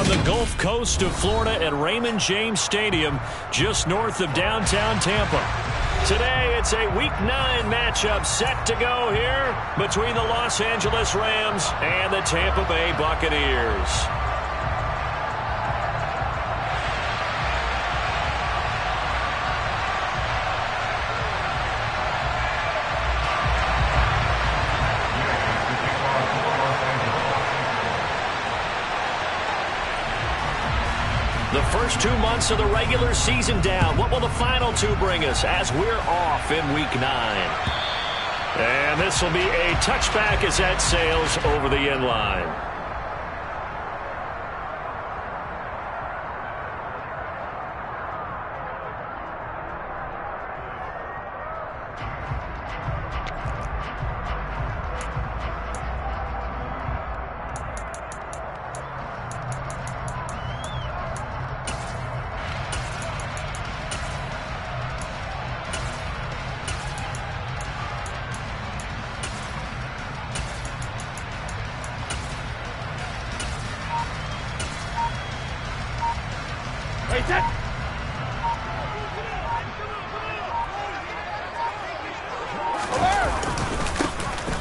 the Gulf Coast of Florida at Raymond James Stadium, just north of downtown Tampa. Today, it's a Week 9 matchup set to go here between the Los Angeles Rams and the Tampa Bay Buccaneers. The first 2 months of the regular season down. What will the final 2 bring us as we're off in Week 9? And this will be a touchback as that sails over the end line.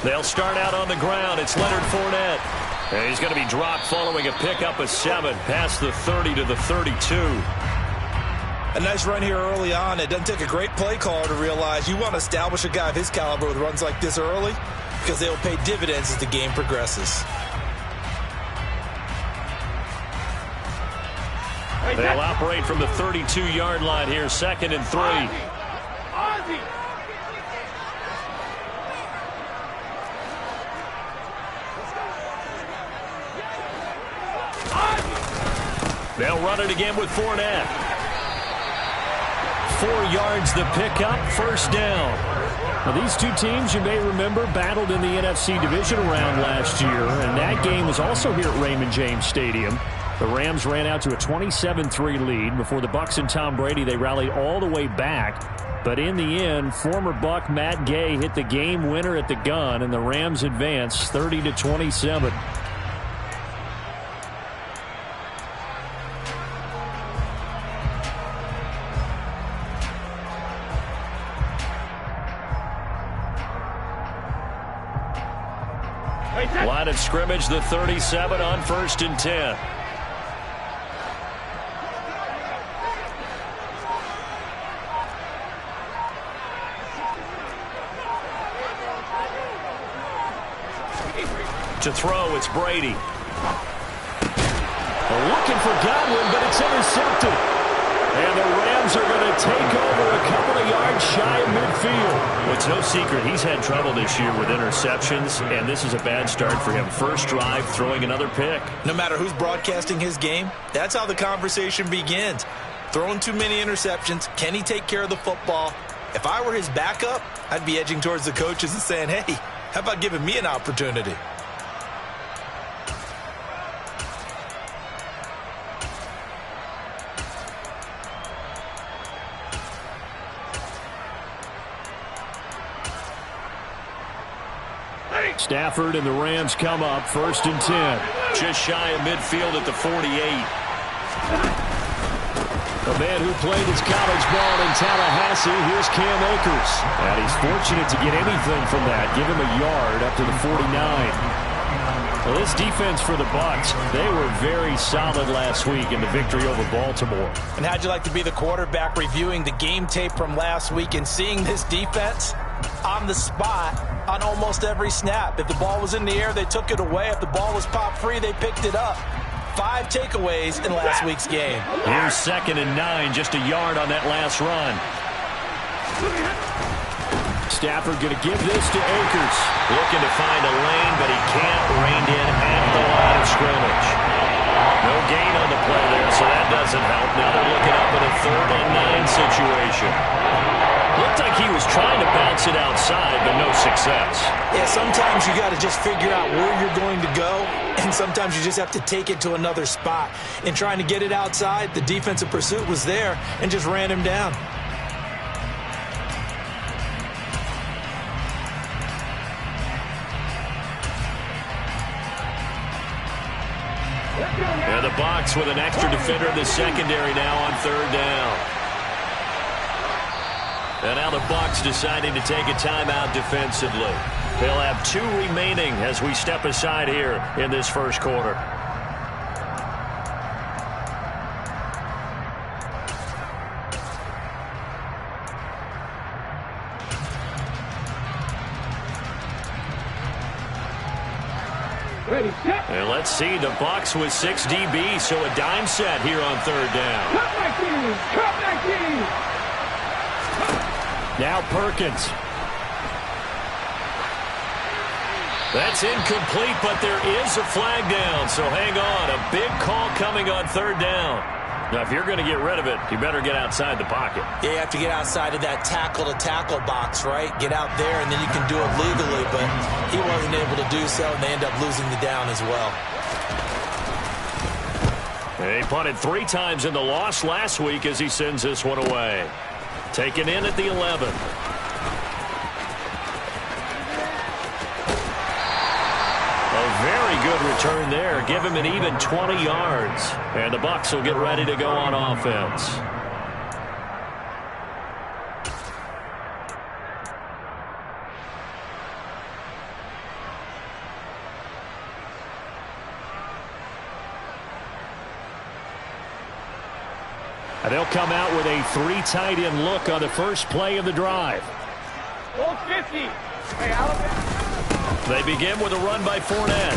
They'll start out on the ground. It's Leonard Fournette. And he's going to be dropped following a pickup of 7 past the 30 to the 32. A nice run here early on. It doesn't take a great play caller to realize you want to establish a guy of his caliber with runs like this early because they'll pay dividends as the game progresses. They'll operate from the 32-yard line here, 2nd and 3. They'll run it again with Fournette. 4 yards the pickup, first down. Now, these two teams, you may remember, battled in the NFC Divisional round last year, and that game was also here at Raymond James Stadium. The Rams ran out to a 27-3 lead. Before the Bucs and Tom Brady, they rallied all the way back. But in the end, former Buck Matt Gay hit the game winner at the gun, and the Rams advanced 30-27. Line of scrimmage, the 37 on 1st and 10. To throw, it's Brady. Looking for Godwin, but it's intercepted. And the Rams are going to take over a couple of yards shy of midfield. Well, it's no secret he's had trouble this year with interceptions, and this is a bad start for him. First drive, throwing another pick. No matter who's broadcasting his game, that's how the conversation begins. Throwing too many interceptions, can he take care of the football? If I were his backup, I'd be edging towards the coaches and saying, hey, how about giving me an opportunity? Stafford and the Rams come up, 1st and 10. Just shy of midfield at the 48. A man who played his college ball in Tallahassee, here's Cam Akers. And he's fortunate to get anything from that. Give him a yard up to the 49. Well, this defense for the Bucs, they were very solid last week in the victory over Baltimore. And how'd you like to be the quarterback reviewing the game tape from last week and seeing this defense on the spot on almost every snap? If the ball was in the air, they took it away. If the ball was popped free, they picked it up. 5 takeaways in last week's game. Here's 2nd and 9, just a yard on that last run. Stafford going to give this to Akers. Looking to find a lane, but he can't rein in at the line of scrimmage. No gain on the play there, so that doesn't help. Now they're looking up at a 3rd and 9 situation. Looked like he was trying to bounce it outside, but no success. Yeah, sometimes you got to just figure out where you're going to go, and sometimes you just have to take it to another spot. In trying to get it outside, the defensive pursuit was there and just ran him down. And the Bucs with an extra defender in the secondary now on third down. And now the Bucs deciding to take a timeout defensively. They'll have 2 remaining as we step aside here in this first quarter. And let's see, the Bucs with 6 DBs, so a dime set here on third down. Now Perkins. That's incomplete, but there is a flag down, so hang on. A big call coming on third down. Now, if you're going to get rid of it, you better get outside the pocket. Yeah, you have to get outside of that tackle-to-tackle box, right? Get out there, and then you can do it legally, but he wasn't able to do so, and they end up losing the down as well. He punted 3 times in the loss last week as he sends this one away. Taken in at the 11. Very good return there. Give him an even 20 yards. And the Bucs will get ready to go on offense. And they'll come out with a 3 tight end look on the first play of the drive. 50. Hey, Alabama. They begin with a run by Fournette.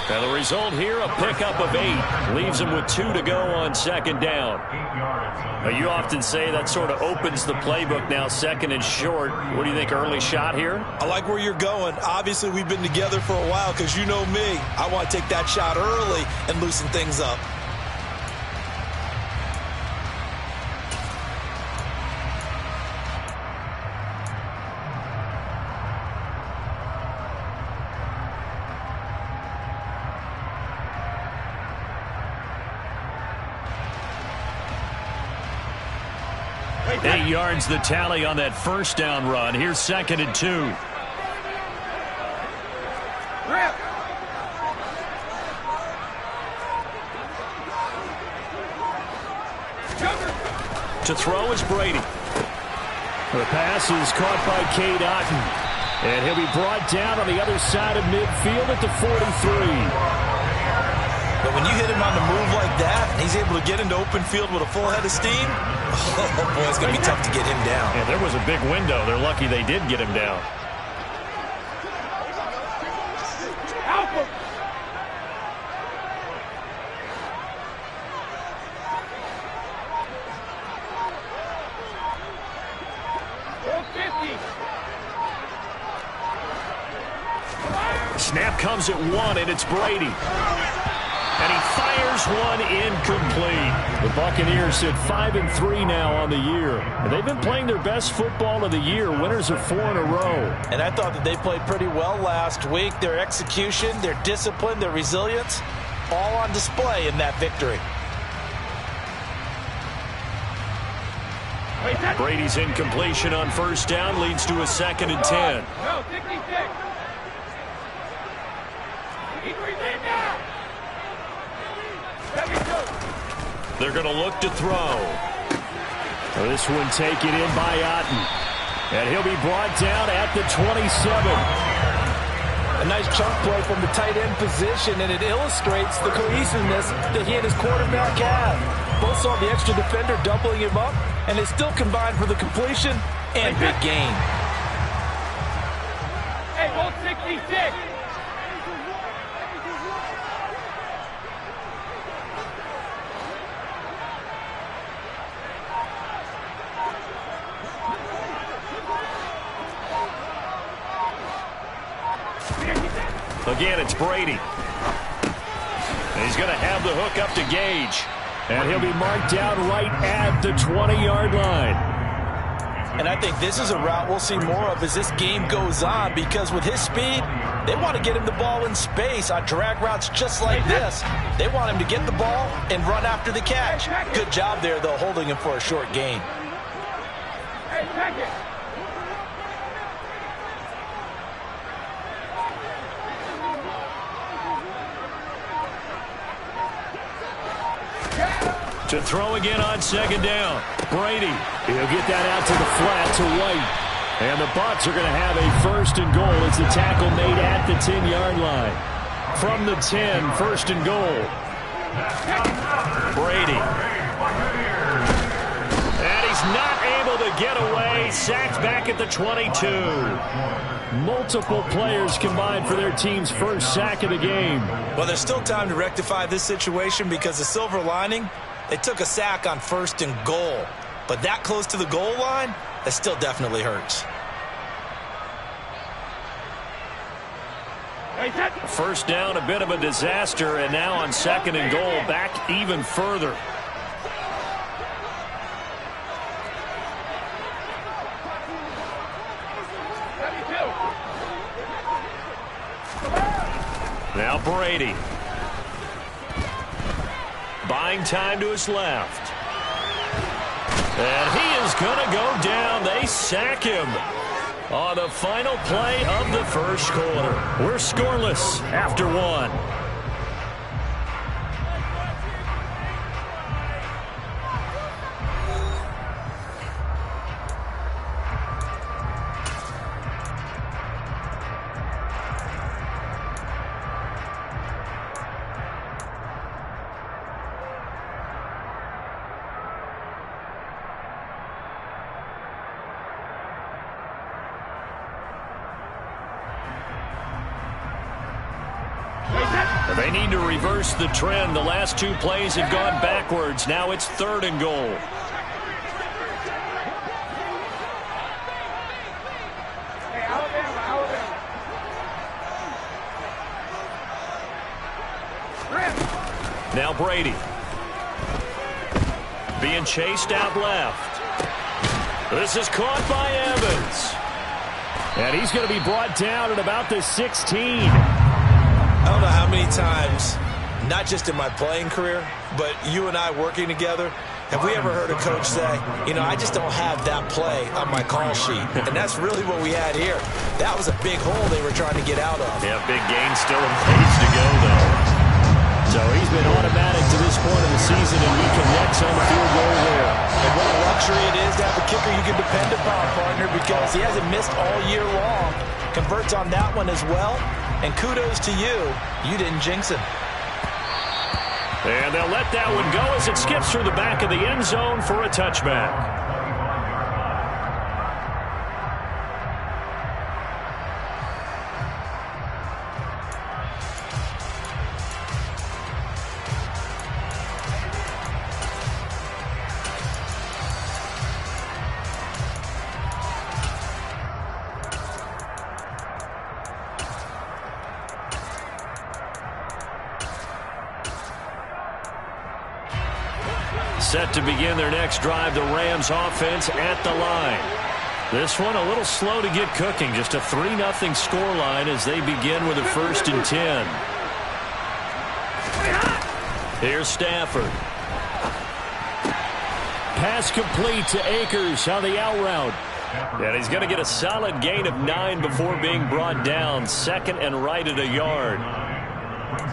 And the result here, a pickup of 8. Leaves them with 2 to go on second down. Now, you often say that sort of opens the playbook now, second and short. What do you think, early shot here? I like where you're going. Obviously, we've been together for a while because you know me. I want to take that shot early and loosen things up. Eight yards the tally on that first down run. Here's second and 2. To throw is Brady. The pass is caught by Cade Otton. And he'll be brought down on the other side of midfield at the 43. But when you hit him on the move like that, and he's able to get into open field with a full head of steam, oh boy, it's going to be tough to get him down. Yeah, there was a big window. They're lucky they did get him down. Snap comes at 1, and it's Brady. And he fires one incomplete. The Buccaneers sit 5-3 now on the year. And they've been playing their best football of the year. Winners of 4 in a row. And I thought that they played pretty well last week. Their execution, their discipline, their resilience, all on display in that victory. Brady's incompletion on first down leads to a second and 10. No, 66. They're going to look to throw. This one taken in by Otton. And he'll be brought down at the 27. A nice chunk play from the tight end position, and it illustrates the cohesiveness that he and his quarterback have. Both saw the extra defender doubling him up, and they still combined for the completion and big gain. Hey, 166. Again, it's Brady. And he's going to have the hook up to Gage. And he'll be marked down right at the 20-yard line. And I think this is a route we'll see more of as this game goes on, because with his speed, they want to get him the ball in space on drag routes just like this. They want him to get the ball and run after the catch. Good job there, though, holding him for a short gain. Hey, check it. To throw again on second down. Brady. He'll get that out to the flat to White. And the Bucs are going to have a first and goal. It's the tackle made at the 10-yard line. From the 10, first and goal. Brady. And he's not able to get away. Sacked back at the 22. Multiple players combined for their team's first sack of the game. Well, there's still time to rectify this situation because the silver lining, they took a sack on first and goal. But that close to the goal line, that still definitely hurts. First down, a bit of a disaster, and now on second and goal, back even further. Now Brady. Buying time to his left. And he is going to go down. They sack him on the final play of the first quarter. We're scoreless after one. They need to reverse the trend. The last two plays have gone backwards. Now it's third and goal. Now Brady. Being chased out left. This is caught by Evans. And he's going to be brought down at about the 16. I don't know how many times, not just in my playing career, but you and I working together, have we ever heard a coach say, you know, I just don't have that play on my call sheet. And that's really what we had here. That was a big hole they were trying to get out of. Yeah, big gain still in place to go, though. So he's been automatic to this point of the season, and he connects on the field goal there. And what a luxury it is to have a kicker you can depend upon, partner, because he hasn't missed all year long. Converts on that one as well. And kudos to you. You didn't jinx him. And they'll let that one go as it skips through the back of the end zone for a touchback. Set to begin their next drive, the Rams offense at the line. This one a little slow to get cooking. Just a 3-0 scoreline as they begin with a 1st and 10. Here's Stafford. Pass complete to Akers on the out route. And he's going to get a solid gain of 9 before being brought down. Second and right at a yard.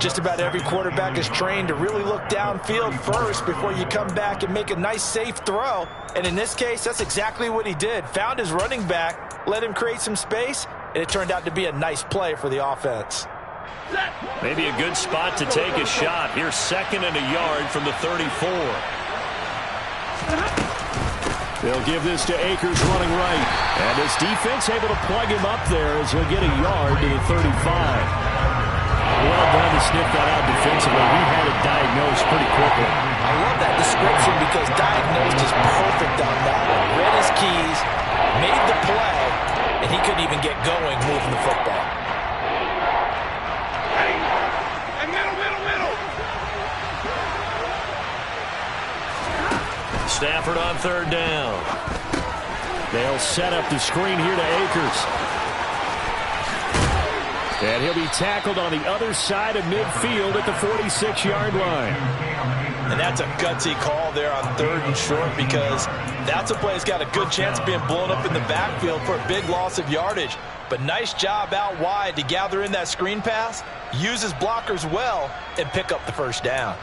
Just about every quarterback is trained to really look downfield first before you come back and make a nice, safe throw. And in this case, that's exactly what he did. Found his running back, let him create some space, and it turned out to be a nice play for the offense. Maybe a good spot to take a shot. Here's second and a yard from the 34. They'll give this to Akers running right. And this defense able to plug him up there as he'll get a yard to the 35. Well done to sniff that out defensively. He had it diagnosed pretty quickly. I love that description because diagnosed is perfect on that one. Read his keys, made the play, and he couldn't even get going moving the football. Hey, middle. Stafford on third down. They'll set up the screen here to Akers. And he'll be tackled on the other side of midfield at the 46-yard line. And that's a gutsy call there on 3rd and short because that's a play that's got a good chance of being blown up in the backfield for a big loss of yardage. But nice job out wide to gather in that screen pass, use his blockers well, and pick up the first down.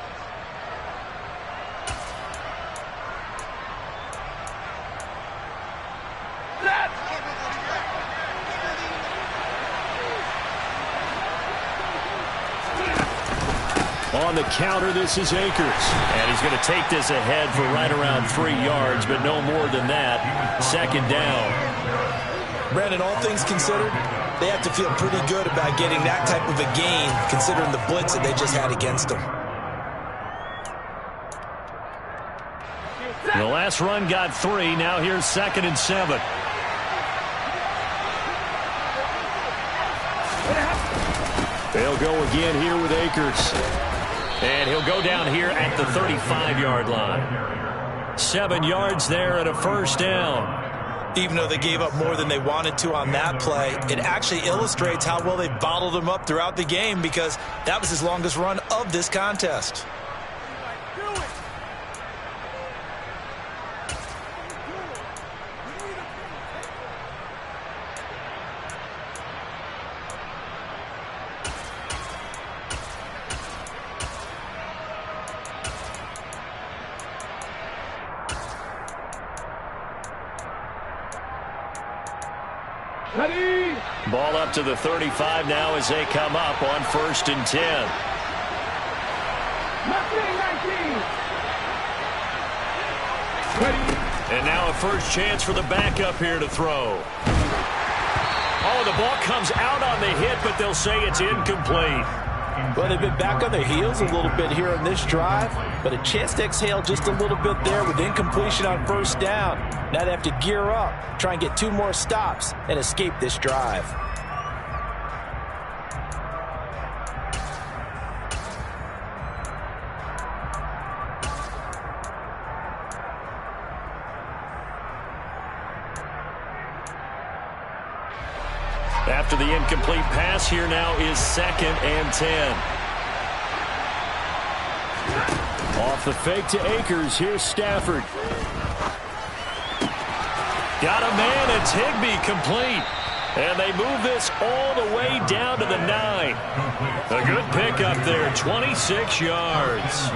On the counter, this is Akers. And he's going to take this ahead for right around 3 yards, but no more than that. Second down. Brandon, all things considered, they have to feel pretty good about getting that type of a gain, considering the blitz that they just had against them. The last run got 3. Now here's 2nd and 7. They'll go again here with Akers. And he'll go down here at the 35-yard line. 7 yards there and a first down. Even though they gave up more than they wanted to on that play, it actually illustrates how well they bottled them up throughout the game, because that was his longest run of this contest. Ball up to the 35 now as they come up on 1st and 10. 19. And now a first chance for the backup here to throw. Oh, the ball comes out on the hit, but they'll say it's incomplete. Well, they've been back on their heels a little bit here in this drive, but a chance to exhale just a little bit there with incompletion on first down. Now they have to gear up, try and get 2 more stops, and escape this drive. After the incomplete pass, here now is 2nd and 10. Off the fake to Akers. Here's Stafford. Got a man. It's Higbee complete. And they move this all the way down to the 9. A good pickup there. 26 yards.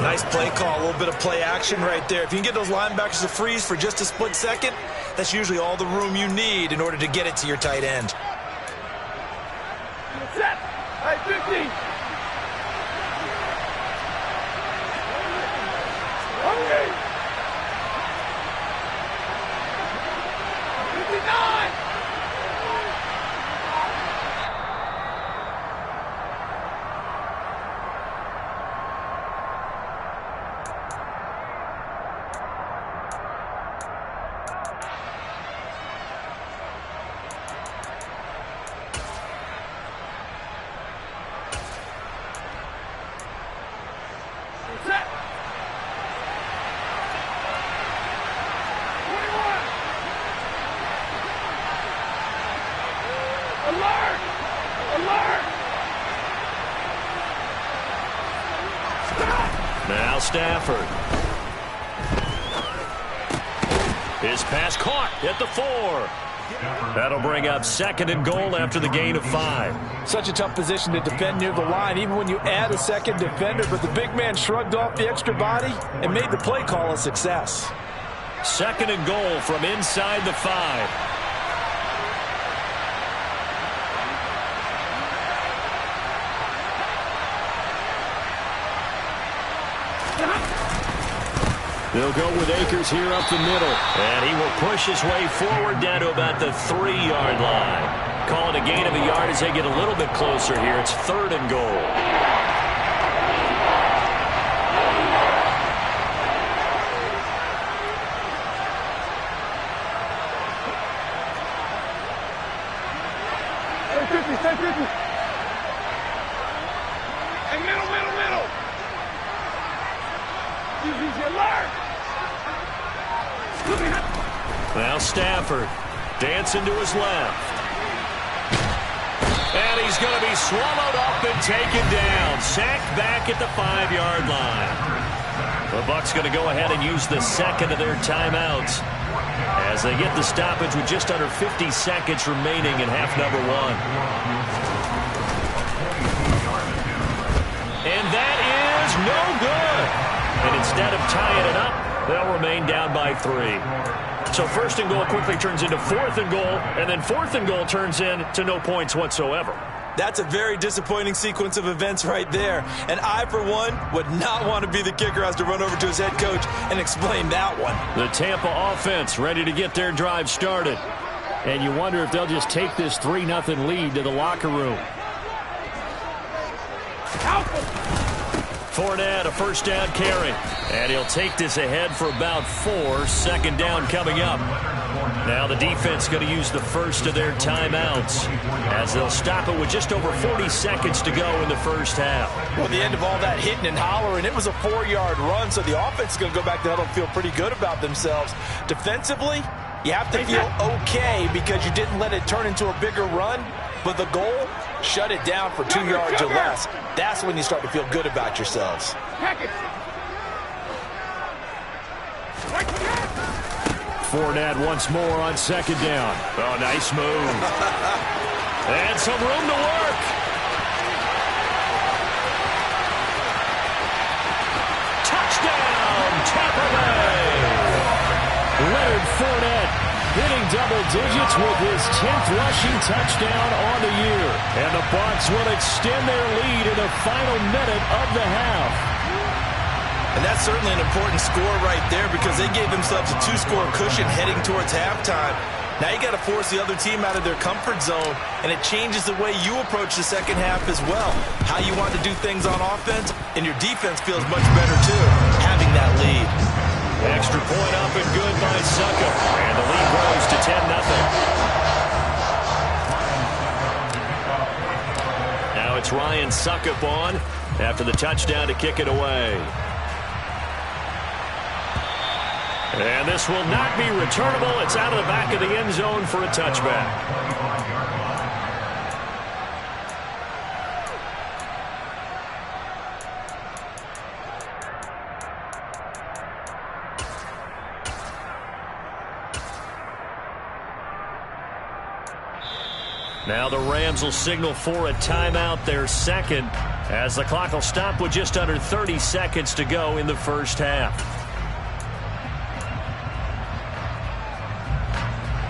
Nice play call. A little bit of play action right there. If you can get those linebackers to freeze for just a split second, that's usually all the room you need in order to get it to your tight end. Set. Hey, 50. Okay. 59. Now Stafford. His pass caught at the 4. That'll bring up 2nd and goal after the gain of 5. Such a tough position to defend near the line, even when you add a second defender, but the big man shrugged off the extra body and made the play call a success. 2nd and goal from inside the 5. They'll go with Akers here up the middle. And he will push his way forward down to about the 3-yard line. Call it a gain of a yard as they get a little bit closer here. It's 3rd and goal. Stay 50. Hey, middle. Easy alert. Now Stafford dancing to his left. And he's going to be swallowed up and taken down. Sacked back at the 5-yard line. The Bucs going to go ahead and use the second of their timeouts as they get the stoppage with just under 50 seconds remaining in half number 1. And that is no good. And instead of tying it up, they'll remain down by 3. So 1st and goal quickly turns into 4th and goal, and then 4th and goal turns into no points whatsoever. That's a very disappointing sequence of events right there. And I, for one, would not want to be the kicker who has to run over to his head coach and explain that one. The Tampa offense ready to get their drive started. And you wonder if they'll just take this 3-0 lead to the locker room. Fournette, a first down carry. And he'll take this ahead for about 4. Second down coming up. Now the defense going to use the first of their timeouts as they'll stop it with just over 40 seconds to go in the first half. Well, at the end of all that hitting and hollering, it was a 4-yard run, so the offense is going to go back to huddle and feel pretty good about themselves. Defensively, you have to feel okay because you didn't let it turn into a bigger run, but the goal, shut it down for 2 yards or less. That's when you start to feel good about yourselves. Fournette once more on second down. Oh, nice move. And some room to work. Touchdown, Tampa Bay. Leonard Fournette hitting double digits with his 10th rushing touchdown on the year. And the Bucs will extend their lead in the final minute of the half. And that's certainly an important score right there because they gave themselves a 2-score cushion heading towards halftime. Now you got to force the other team out of their comfort zone, and it changes the way you approach the second half as well. How you want to do things on offense, and your defense feels much better too, having that lead. Extra point up and good by Succop. And the lead grows to 10-0. Now it's Ryan Succop on after the touchdown to kick it away. And this will not be returnable. It's out of the back of the end zone for a touchback. Now the Rams will signal for a timeout, their second, as the clock will stop with just under 30 seconds to go in the first half.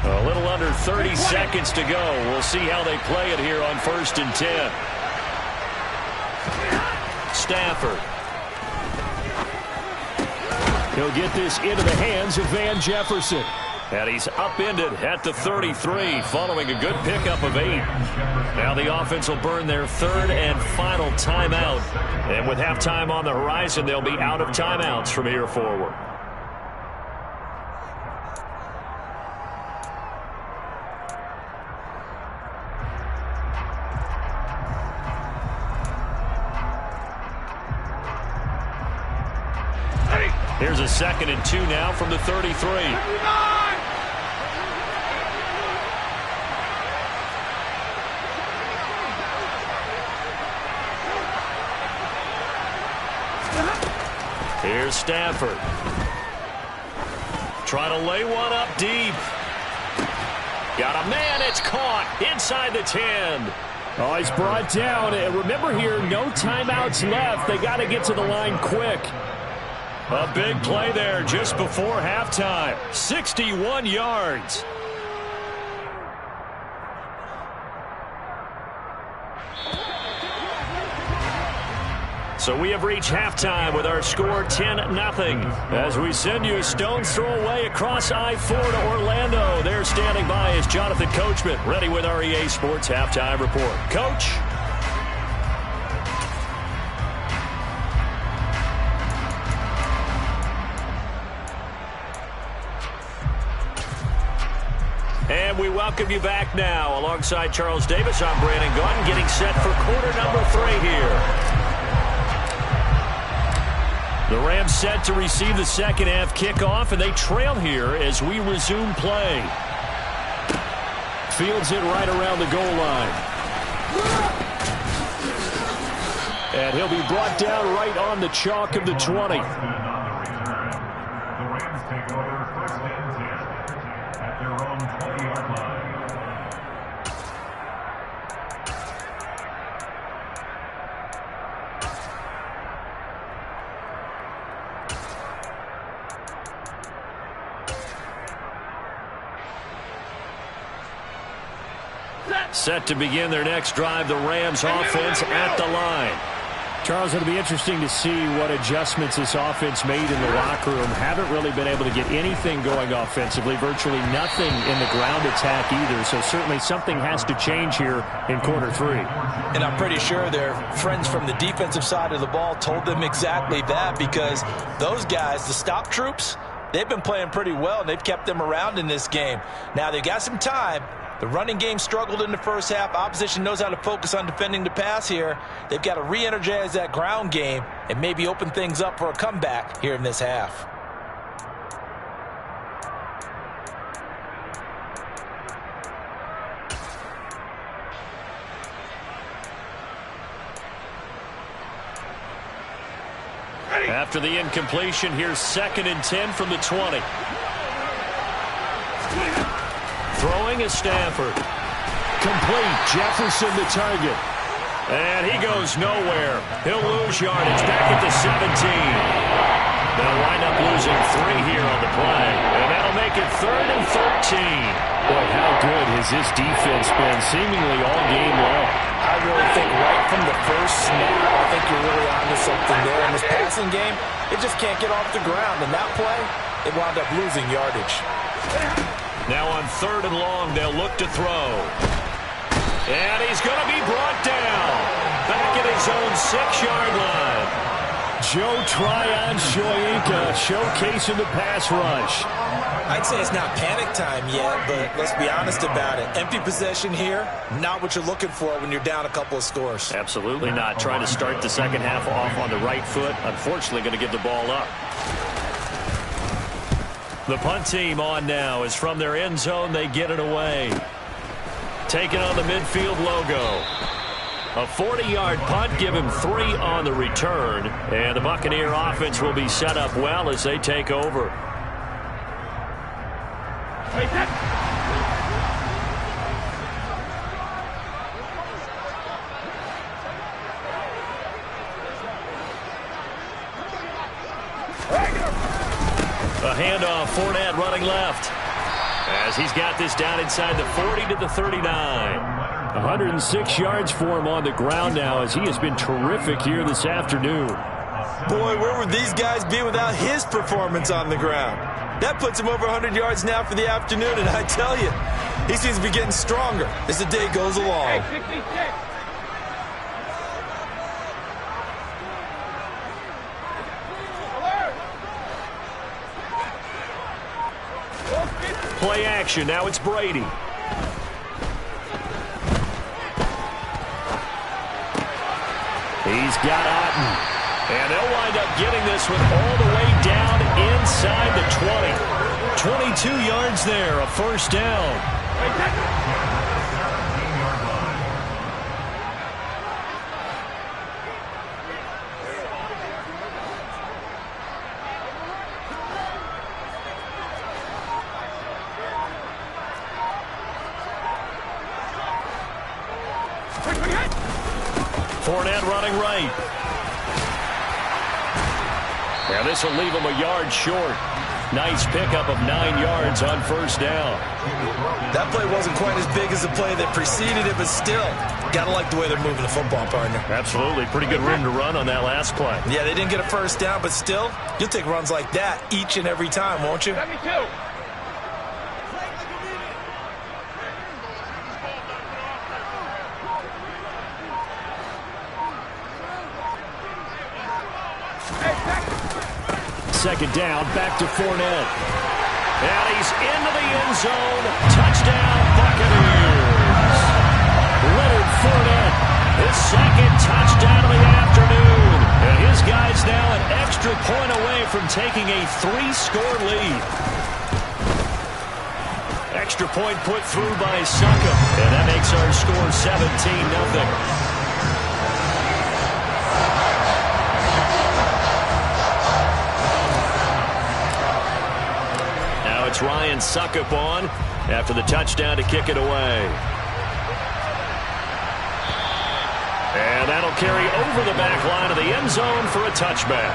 A little under 30 seconds to go. We'll see how they play it here on 1st and 10. Stafford. He'll get this into the hands of Van Jefferson. And he's upended at the 33 following a good pickup of 8. Now the offense will burn their 3rd and final timeout. And with halftime on the horizon, they'll be out of timeouts from here forward. Here's a 2nd and 2 now from the 33. Here's Stafford. Trying to lay one up deep. Got a man, it's caught inside the 10. Oh, he's brought down. And remember here, no timeouts left. They got to get to the line quick. A big play there just before halftime. 61 yards. So we have reached halftime with our score 10-0. As we send you a stone's throw away across I-4 to Orlando. There standing by is Jonathan Coachman, ready with our EA Sports Halftime Report. Coach. And we welcome you back now. Alongside Charles Davis, I'm Brandon Gaudin, getting set for quarter number 3 here. The Rams set to receive the second half kickoff, and they trail here as we resume play. Fields it right around the goal line. And he'll be brought down right on the chalk of the 20. The Rams take over 1st and 10 at their own 20-yard line. Set. Set to begin their next drive, the Rams offense at the line. Charles, it'll be interesting to see what adjustments this offense made in the locker room. Haven't really been able to get anything going offensively, virtually nothing in the ground attack either. So certainly something has to change here in quarter 3. And I'm pretty sure their friends from the defensive side of the ball told them exactly that, because those guys, the stop troops, they've been playing pretty well, and they've kept them around in this game. Now, they've got some time. The running game struggled in the first half. Opposition knows how to focus on defending the pass here. They've got to re-energize that ground game and maybe open things up for a comeback here in this half. After the incompletion, here's 2nd and 10 from the 20. Throwing is Stafford. Complete. Jefferson the target. And he goes nowhere. He'll lose yardage back at the 17. They'll wind up losing 3 here on the play. And that'll make it 3rd and 13. Boy, how good has this defense been seemingly all game long? I really think right from the first snap, I think you're really onto something there. In this passing game, it just can't get off the ground. And that play, it wound up losing yardage. Now on 3rd and long, they'll look to throw. And he's going to be brought down. Back at his own 6-yard line. Joe Tryon-Shoyinka showcasing the pass rush. I'd say it's not panic time yet, but let's be honest about it. Empty possession here, not what you're looking for when you're down a couple of scores. Absolutely not. Trying to start the second half off on the right foot. Unfortunately, going to give the ball up. The punt team on now is from their end zone. They get it away. Taking on the midfield logo. A 40-yard punt, give him 3 on the return. And the Buccaneer offense will be set up well as they take over. A handoff, Fournette running left. As he's got this down inside the 40 to the 39. 106 yards for him on the ground now as he has been terrific here this afternoon. Boy, where would these guys be without his performance on the ground? That puts him over 100 yards now for the afternoon, and I tell you, he seems to be getting stronger as the day goes along. Play action. Now it's Brady. He's got Otten. And they'll wind up getting this one all the way down inside the 20. 22 yards there, a first down. Fournette running right. And this will leave him a yard short. Nice pickup of 9 yards on first down. That play wasn't quite as big as the play that preceded it, but still, gotta like the way they're moving the football, partner. Absolutely. Pretty good room to run on that last play. Yeah, they didn't get a first down, but still, you'll take runs like that each and every time, won't you? 72. Second down, back to Fournette. And he's into the end zone. Touchdown, Buccaneers. Leonard Fournette, his second touchdown of the afternoon. And his guy's now an extra point away from taking a 3-score lead. Extra point put through by Succop. And that makes our score 17-0. It's Ryan Succop on after the touchdown to kick it away. And that'll carry over the back line of the end zone for a touchback.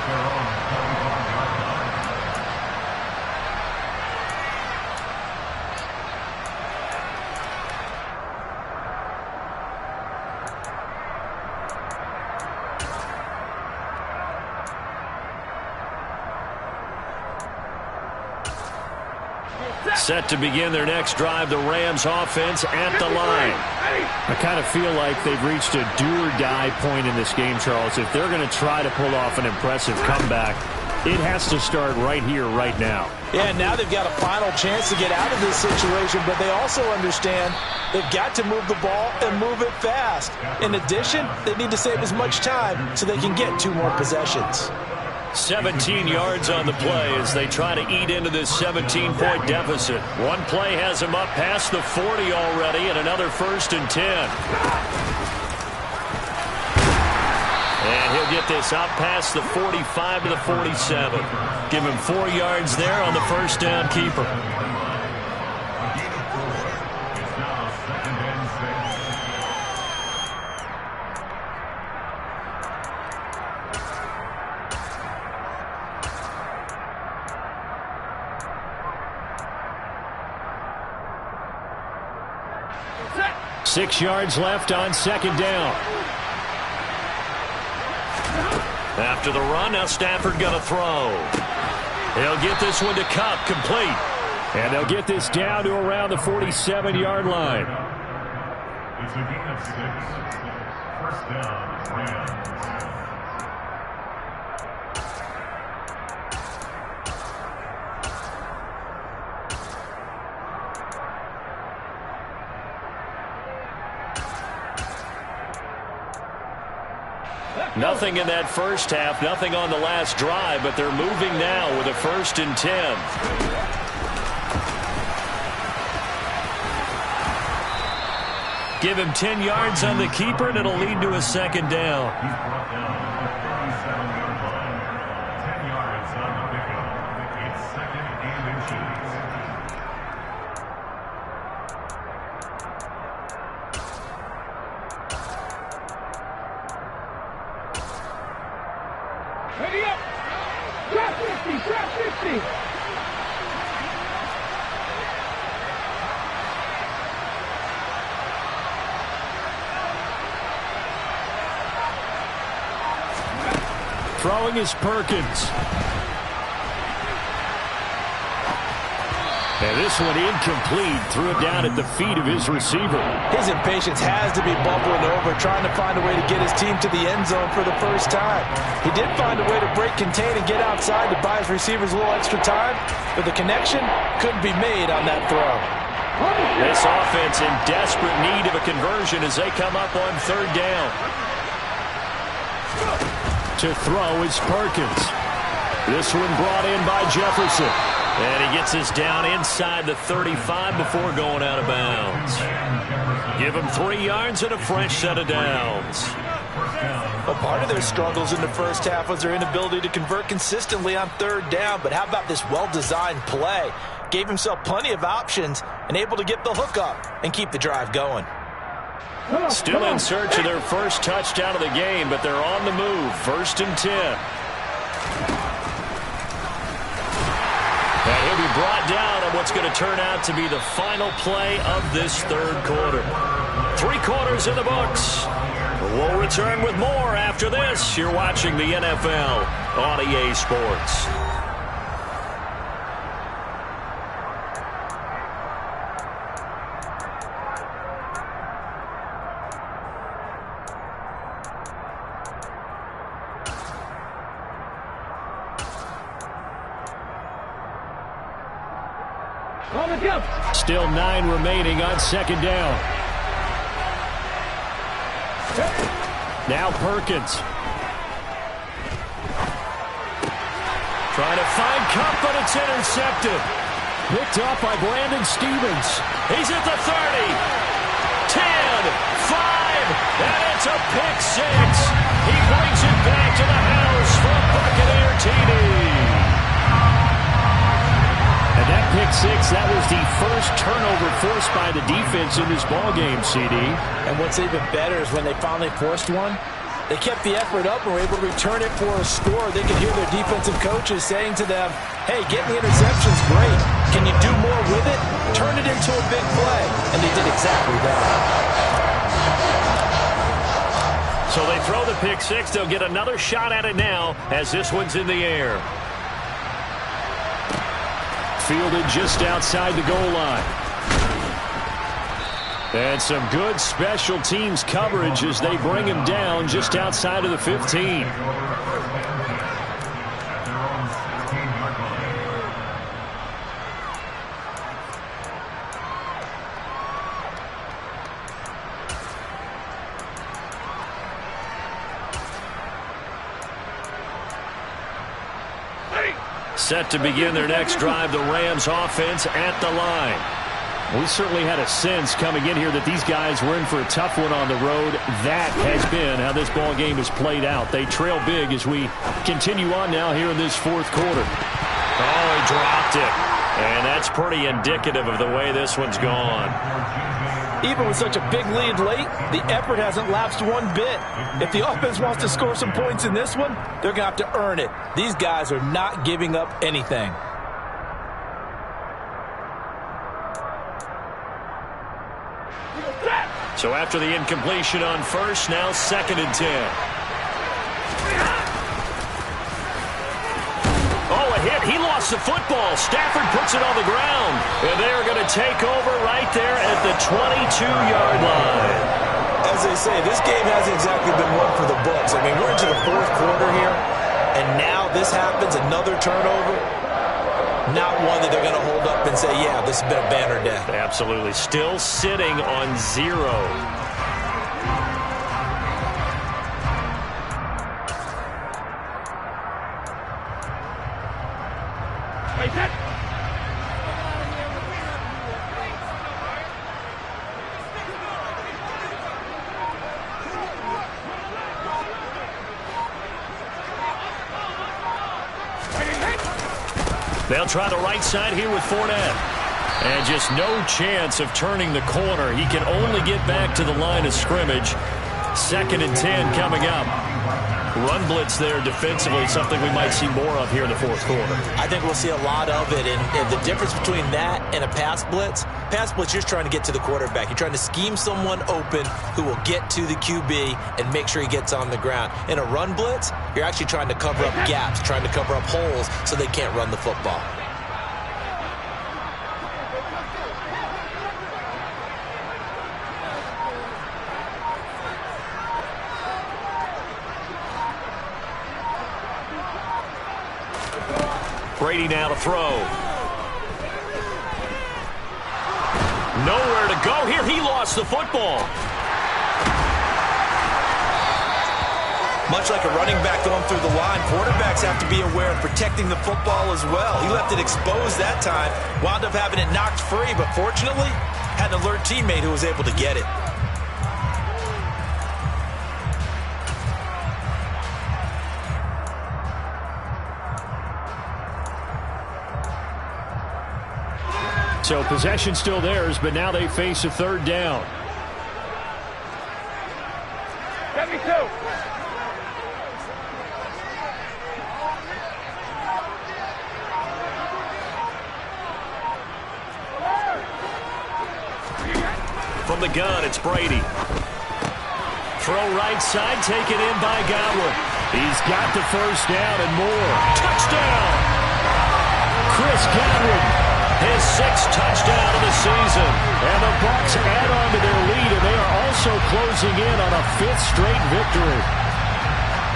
Set to begin their next drive, the Rams offense at the line. I kind of feel like they've reached a do-or-die point in this game, Charles. If they're going to try to pull off an impressive comeback, it has to start right here, right now. Yeah, now they've got a final chance to get out of this situation, but they also understand they've got to move the ball and move it fast. In addition, they need to save as much time so they can get 2 more possessions. 17 yards on the play as they try to eat into this 17-point deficit. One play has them up past the 40 already, and another 1st and 10. And he'll get this out past the 45 to the 47. Give him 4 yards there on the first down keeper. Set. 6 yards left on 2nd down. After the run, now Stafford going to throw. He'll get this one to Kupp, complete. And they'll get this down to around the 47-yard line. It's a gain of 6. First down, Rams. Nothing in that first half, nothing on the last drive, but they're moving now with a 1st and 10. Give him 10 yards on the keeper, and it'll lead to a 2nd down. He's brought down at the 37-yard line. 10 yards on the pickup. It's 2nd and inches. Ready up. Drop 50. Drop 50. Throwing is Perkins. And this one incomplete. Threw it down at the feet of his receiver. His impatience has to be bubbling over, trying to find a way to get his team to the end zone for the first time. He did find a way to break contain and get outside to buy his receivers a little extra time, but the connection couldn't be made on that throw. This offense in desperate need of a conversion as they come up on 3rd down. To throw is Perkins. This one brought in by Jefferson. And he gets this down inside the 35 before going out of bounds. Give him 3 yards and a fresh set of downs. Well, part of their struggles in the first half was their inability to convert consistently on 3rd down, but how about this well-designed play? Gave himself plenty of options and able to get the hook up and keep the drive going. Still in search of their first touchdown of the game, but they're on the move. 1st and 10. And he'll be brought down on what's going to turn out to be the final play of this 3rd quarter. 3 quarters in the books. We'll return with more after this. You're watching the NFL on EA Sports. Still 9 remaining on 2nd down. Now Perkins. Trying to find Kupp, but it's intercepted. Picked up by Brandon Stevens. He's at the 30. 10, 5, and it's a pick 6. He brings it back to the house for Buccaneer TD. And that pick 6, that was the first turnover forced by the defense in this ballgame, CD. And what's even better is when they finally forced one, they kept the effort up and were able to return it for a score. They could hear their defensive coaches saying to them, hey, getting the interception's great. Can you do more with it? Turn it into a big play. And they did exactly that. So they throw the pick 6. They'll get another shot at it now as this one's in the air. fielded just outside the goal line. And some good special teams coverage as they bring him down just outside of the 15. Set to begin their next drive, the Rams offense at the line. We certainly had a sense coming in here that these guys were in for a tough one on the road. That has been how this ball game has played out. They trail big as we continue on now here in this fourth quarter. Oh, he dropped it. And that's pretty indicative of the way this one's gone. Even with such a big lead late, the effort hasn't lapsed one bit. If the offense wants to score some points in this one, they're going to have to earn it. These guys are not giving up anything. So after the incompletion on first, now 2nd and 10. Oh, a hit. He lost the football. Stafford puts it on the ground. And they are going to take over right there at the 22-yard line. As they say, this game hasn't exactly been one for the books. I mean, we're into the fourth quarter here, and now this happens, another turnover. Not one that they're going to hold up and say, yeah, this has been a banner day. Absolutely. Still sitting on 0. They'll try the right side here with Fournette. And just no chance of turning the corner. He can only get back to the line of scrimmage. 2nd and 10 coming up. Run blitz there defensively, something we might see more of here in the fourth quarter. I think we'll see a lot of it. And the difference between that and a pass blitz, you're just trying to get to the quarterback. You're trying to scheme someone open who will get to the QB and make sure he gets on the ground. In a run blitz, you're actually trying to cover up gaps, trying to cover up holes so they can't run the football. Brady now to throw. Nowhere to go here. He lost the football. Much like a running back going through the line, quarterbacks have to be aware of protecting the football as well. He left it exposed that time, wound up having it knocked free, but fortunately, had an alert teammate who was able to get it. So possession still theirs, but now they face a 3rd down. 72. From the gun, it's Brady. Throw right side, taken in by Godwin. He's got the first down and more. Touchdown! Chris Godwin. His 6th touchdown of the season. And the Bucs add on to their lead, and they are also closing in on a 5th straight victory.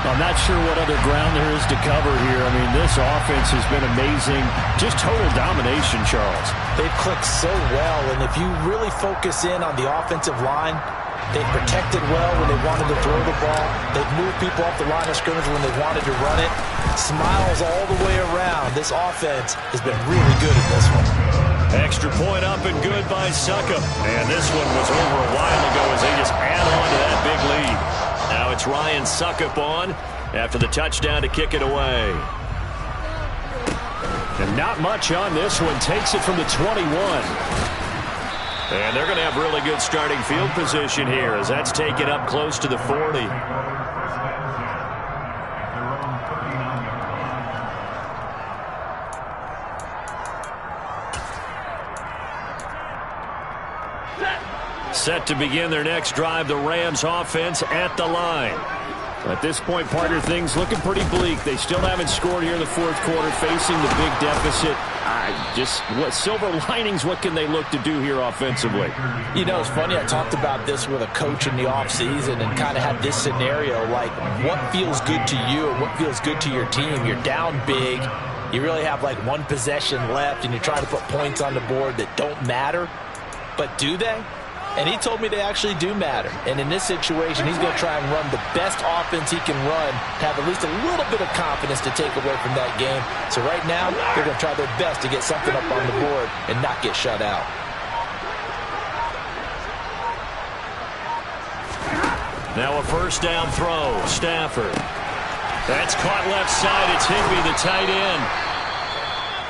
I'm not sure what other ground there is to cover here. I mean, this offense has been amazing. Just total domination, Charles. They've clicked so well, and if you really focus in on the offensive line, they've protected well when they wanted to throw the ball. They've moved people off the line of scrimmage when they wanted to run it. Smiles all the way around. This offense has been really good in this one. Extra point up and good by Succop. And this one was over a while ago as they just add on to that big lead. Now it's Ryan Succop on after the touchdown to kick it away. And not much on this one. Takes it from the 21. And they're going to have really good starting field position here as that's taken up close to the 40. Set to begin their next drive, the Rams offense at the line. At this point, partner, things looking pretty bleak. They still haven't scored here in the fourth quarter, facing the big deficit. What silver linings, what can they look to do here offensively? You know, it's funny. I talked about this with a coach in the offseason and kind of had this scenario, like what feels good to you and what feels good to your team. You're down big. You really have like one possession left, and you're trying to put points on the board that don't matter. But do they? And he told me they actually do matter. And in this situation, he's going to try and run the best offense he can run, have at least a little bit of confidence to take away from that game. So right now, they're going to try their best to get something up on the board and not get shut out. Now a first down throw. Stafford. That's caught left side. It's Higbee, the tight end.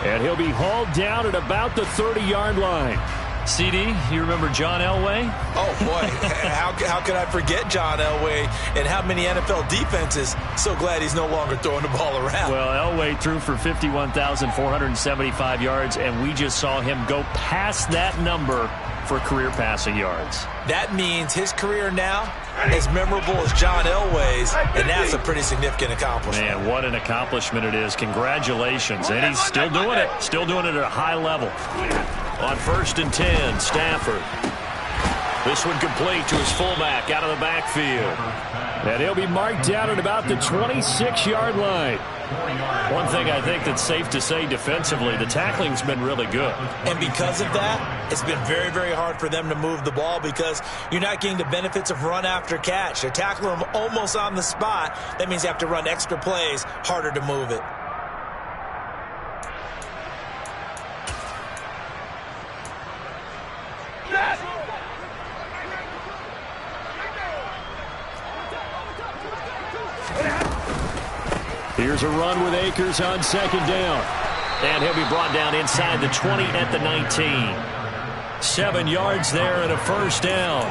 And he'll be hauled down at about the 30-yard line. CD, you remember John Elway? Oh, boy. How could I forget John Elway and how many NFL defenses? So glad he's no longer throwing the ball around. Well, Elway threw for 51,475 yards, and we just saw him go past that number for career passing yards. That means his career now as memorable as John Elway's, and that's a pretty significant accomplishment. Man, what an accomplishment it is. Congratulations. And he's still doing it. Still doing it at a high level. On 1st and 10, Stafford. This one complete to his fullback out of the backfield. And he'll be marked down at about the 26-yard line. One thing I think that's safe to say defensively, the tackling's been really good. And because of that, it's been very, very hard for them to move the ball because you're not getting the benefits of run after catch. They're tackling them almost on the spot. That means you have to run extra plays, harder to move it. Here's a run with Akers on 2nd down. And he'll be brought down inside the 20 at the 19. 7 yards there and a first down.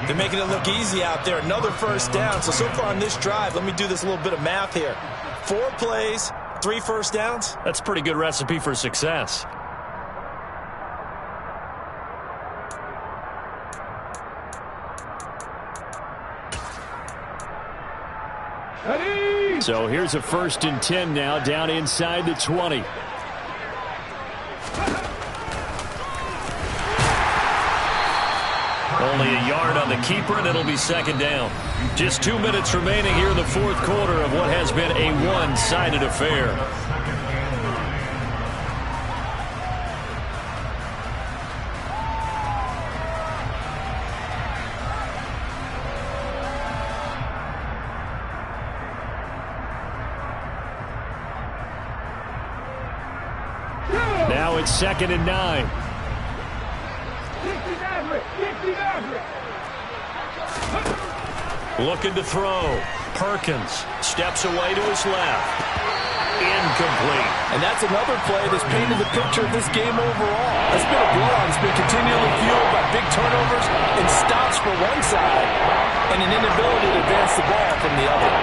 They're making it look easy out there. Another first down. So far on this drive, let me do this little bit of math here. 4 plays, 3 first downs. That's a pretty good recipe for success. So here's a 1st and 10 now, down inside the 20. Only a yard on the keeper, and it'll be 2nd down. Just 2 minutes remaining here in the fourth quarter of what has been a one-sided affair. Now it's 2nd and 9. Looking to throw. Perkins steps away to his left. Incomplete. And that's another play that's painted the picture of this game overall. It's been a blowout. It's been continually fueled by big turnovers and stops for one side and an inability to advance the ball from the other.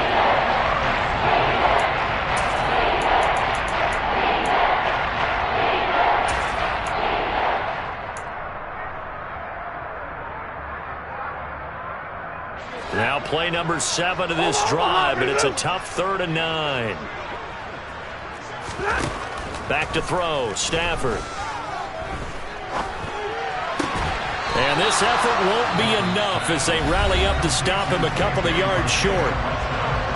Now play number 7 of this drive, but it's a tough 3rd and 9. Back to throw, Stafford. And this effort won't be enough as they rally up to stop him a couple of yards short.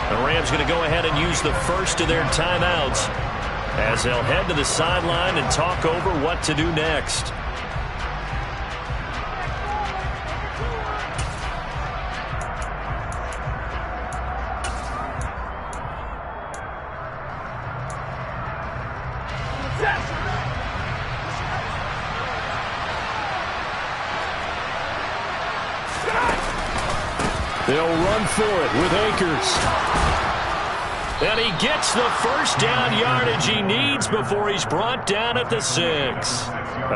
The Rams going to go ahead and use the first of their timeouts as they'll head to the sideline and talk over what to do next. They'll run for it with Akers. And he gets the first down yardage he needs before he's brought down at the 6.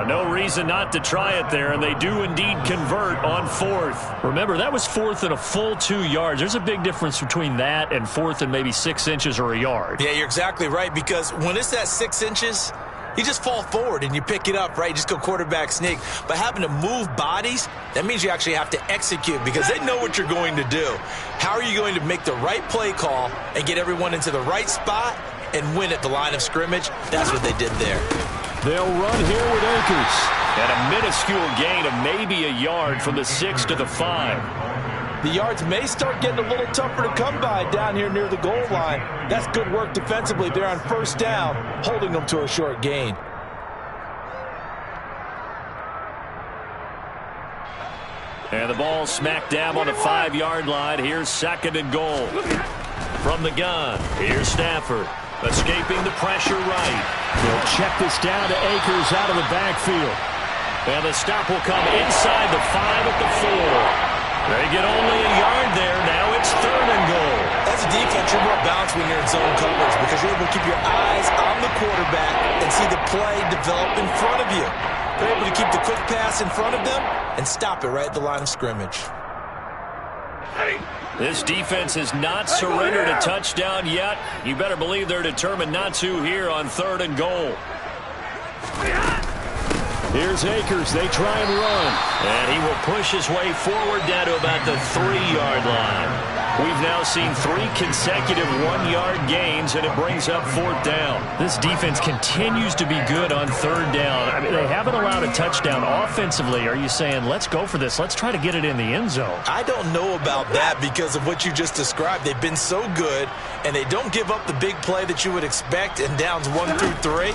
No reason not to try it there, and they do indeed convert on 4th. Remember, that was 4th and a full 2 yards. There's a big difference between that and 4th and maybe 6 inches or a yard. Yeah, you're exactly right, because when it's at 6 inches, You just fall forward and you pick it up, right? You just go quarterback sneak. But having to move bodies, that means you actually have to execute because they know what you're going to do. How are you going to make the right play call and get everyone into the right spot and win at the line of scrimmage? That's what they did there. They'll run here with Akers. And a minuscule gain of maybe a yard from the 6 to the 5. The yards may start getting a little tougher to come by down here near the goal line. That's good work defensively. They're on first down, holding them to a short gain. And the ball smack dab on the 5-yard line. Here's 2nd and goal. From the gun, here's Stafford. Escaping the pressure right. They'll check this down to Akers out of the backfield. And the stop will come inside the 5 at the 4. They get only a yard there. Now it's 3rd and goal. As a defense, you're more balanced when you're in zone coverage because you're able to keep your eyes on the quarterback and see the play develop in front of you. They're able to keep the quick pass in front of them and stop it right at the line of scrimmage. This defense has not surrendered a touchdown yet. You better believe they're determined not to here on 3rd and goal. Here's Akers. They try and run. And he will push his way forward down to about the 3-yard line. We've now seen 3 consecutive 1-yard gains, and it brings up 4th down. This defense continues to be good on 3rd down. I mean, they haven't allowed a touchdown offensively. Are you saying, let's go for this? Let's try to get it in the end zone. I don't know about that because of what you just described. They've been so good, and they don't give up the big play that you would expect in downs 1 through 3.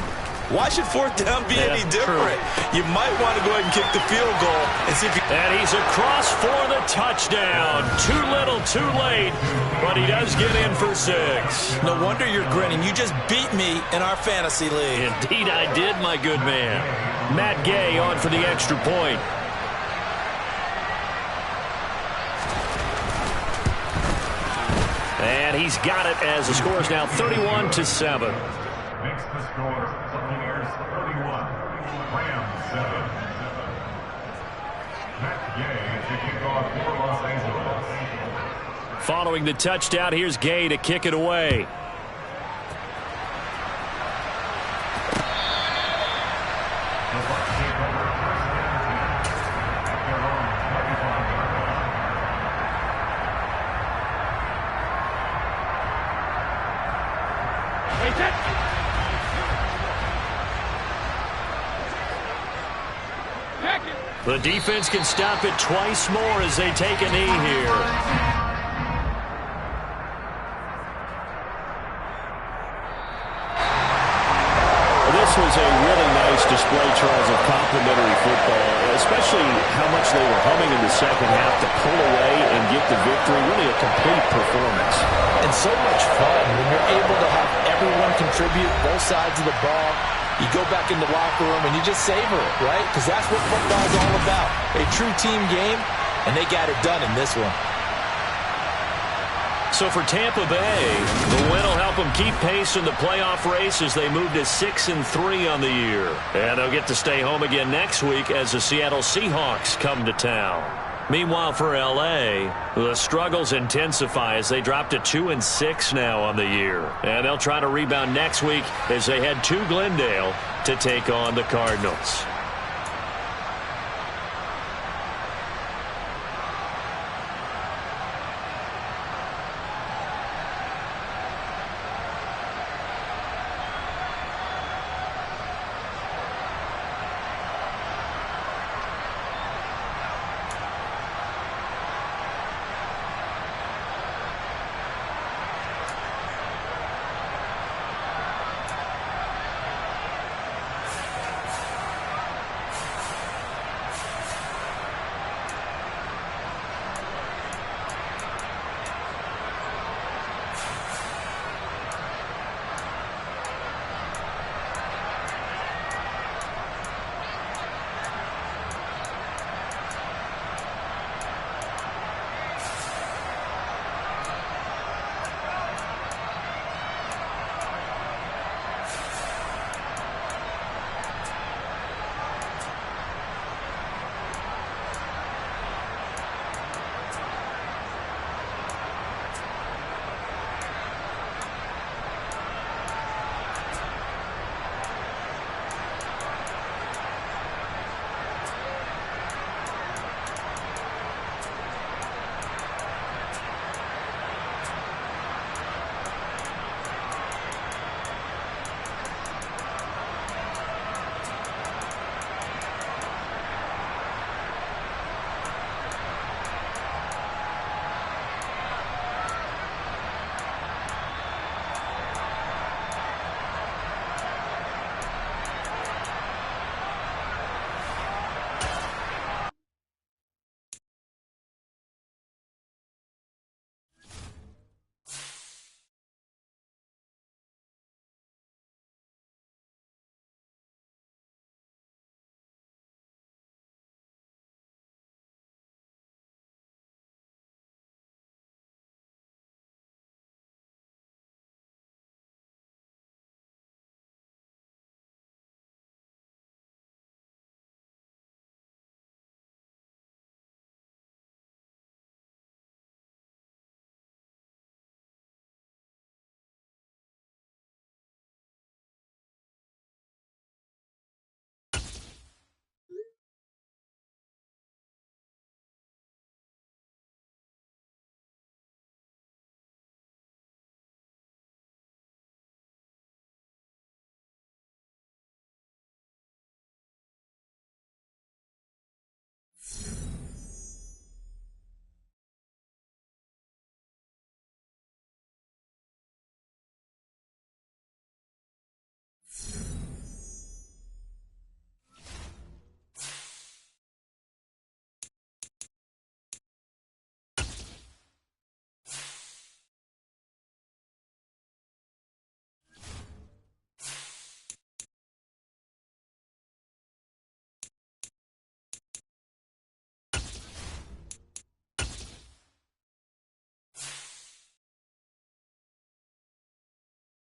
Why should 4th down be any different? True. You might want to go ahead and kick the field goal and see if you... And he's across for the touchdown. Too little, too late, but he does get in for 6. No wonder you're grinning. You just beat me in our fantasy league. Indeed I did, my good man. Matt Gay on for the extra point. And he's got it as the score is now 31-7. Makes the score Buccaneers 31, Rams 7. Matt Gay to kick off for Los Angeles. Following the touchdown, here's Gay to kick it away. The Bucs take over first and 10 at their own 35-yard line. The defense can stop it twice more as they take a knee here. This was a really nice display, Charles, of complimentary football, especially how much they were humming in the second half to pull away and get the victory. Really a complete performance. And so much fun when you're able to have everyone contribute both sides of the ball. You go back in the locker room and you just savor it, right? Because that's what football's all about. A true team game, and they got it done in this one. So for Tampa Bay, the win will help them keep pace in the playoff race as they move to 6-3 on the year. And they'll get to stay home again next week as the Seattle Seahawks come to town. Meanwhile, for L.A., the struggles intensify as they drop to 2-6 now on the year. And they'll try to rebound next week as they head to Glendale to take on the Cardinals.